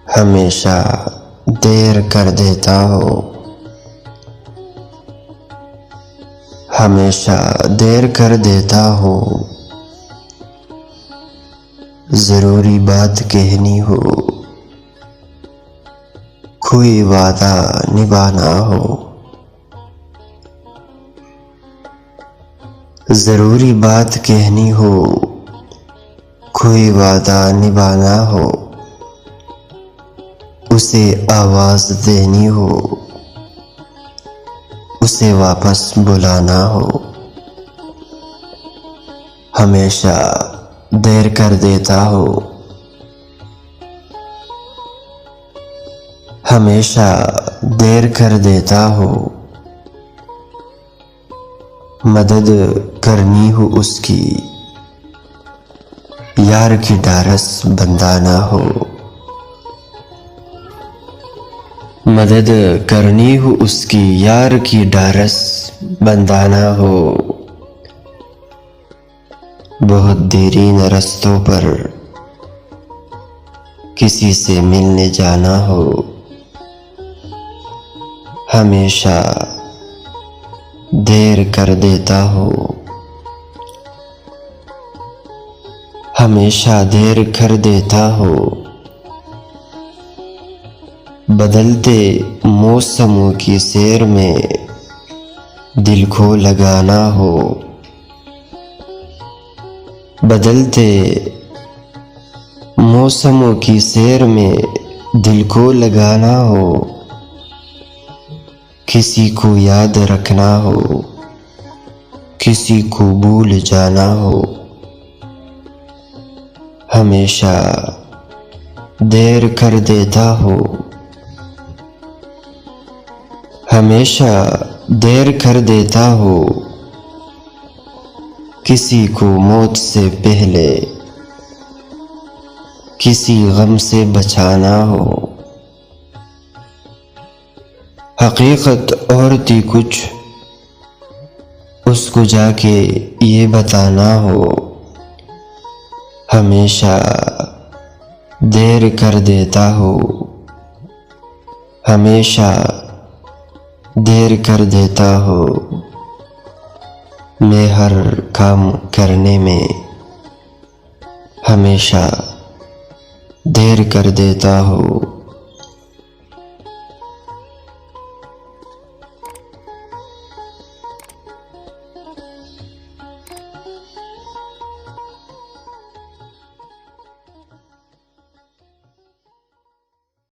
हमेशा देर कर देता हो, हमेशा देर कर देता हो। जरूरी बात कहनी हो, कोई वादा निभाना हो। जरूरी बात कहनी हो, कोई वादा निभाना हो। उसे आवाज देनी हो, उसे वापस बुलाना हो। हमेशा देर कर देता हो, हमेशा देर कर देता हो। मदद करनी हो उसकी, यार की ढारस बंधाना हो। मदद करनी हो उसकी, यार की ढारस बंधाना हो। बहुत देरीन रस्तों पर किसी से मिलने जाना हो। हमेशा देर कर देता हो, हमेशा देर कर देता हो। बदलते मौसमों की सैर में दिल को लगाना हो। बदलते मौसमों की सैर में दिल को लगाना हो। किसी को याद रखना हो, किसी को भूल जाना हो। हमेशा देर कर देता हो, हमेशा देर कर देता हो। किसी को मौत से पहले किसी गम से बचाना हो। हकीकत और थी कुछ, उसको जाके ये बताना हो। हमेशा देर कर देता हो, हमेशा देर कर देता हो। मैं हर काम करने में हमेशा देर कर देता हूँ।